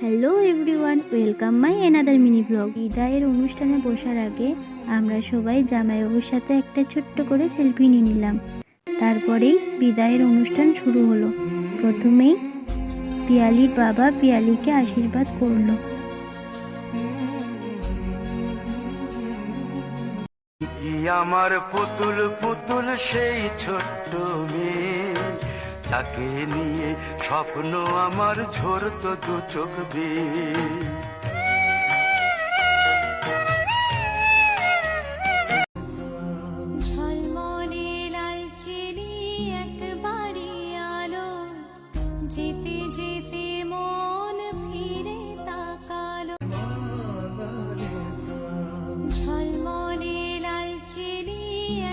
Hello everyone, welcome my another mini blog. বিদায়ের অনুষ্ঠানে বসার আগে আমরা সবাই জামাইবাবুর সাথে একটা ছোট্ট করে সেলফি নিয়ে নিলাম। তারপরেই বিদায়ের অনুষ্ঠান শুরু হলো। প্রথমেই পিয়ালির বাবা পিয়ালিকে আশীর্বাদ করলো। আমার পুতুল পুতুল সেই ছোট্ট মেয়ে, তাকে নিয়ে স্বপ্ন আমার ঝরতো দু চোখ বেয়ে। ঝলমলে লালচেরি একবারই আলো, যেতে যেতে মন ফিরে তাকালো। ঝলমলে লালচেরি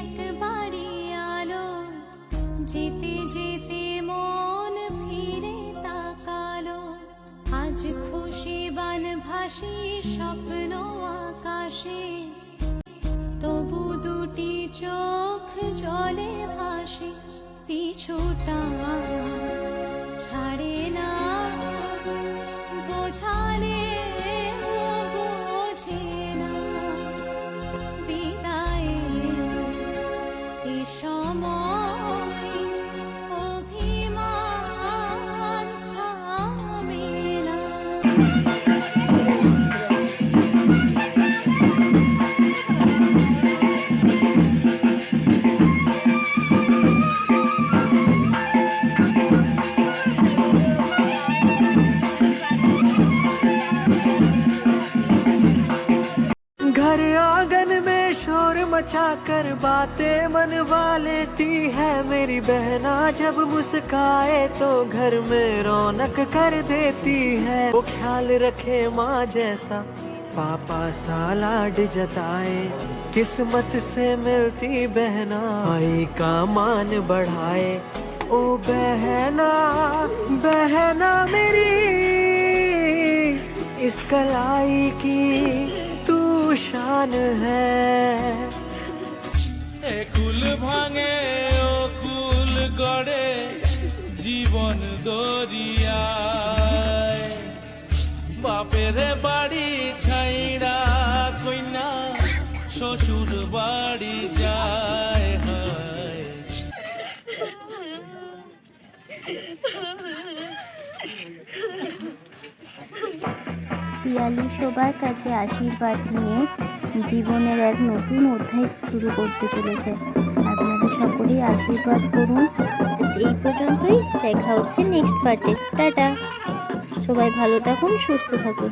একবারই আলো, যেতে যেতে মন ফিরে তাকালো। আজ খুশি বান ভাসি স্বপ্ন আকাশে, তবু দুটি চোখ জলে ভাসে। পিছুটা ছাড়ে না, বোঝালে বোঝে না। বিদায়ের এ সময় অভিমান থামে না। घर आंगन में शोर मचाकर बातें मनवा लेती है मेरी बहना। जब मुस्काए तो घर में रौनक कर देती है। वो ख्याल रखे माँ जैसा, पापा सा लाड जताए। किस्मत से मिलती बहना, भाई का मान बढ़ाए। ओ बहना बहना मेरी, इस कलाई की तू शान है। কুল ভাঙে ও কুল গড়ে জীবন দরিয়ায়। বাপের বাড়ি ছাইড়া কইনা শ্বশুর বাড়ি যায়। হায় পিয়ালি সবার কাছে আশীর্বাদ নিয়ে জীবনের এক নতুন অধ্যায় শুরু করতে চলেছে। আপনাদের সকলেই আশীর্বাদ করুন। আজ এই পর্যন্তই, দেখা হচ্ছে নেক্সট পার্টে। টাটা, সবাই ভালো থাকুন, সুস্থ থাকুন।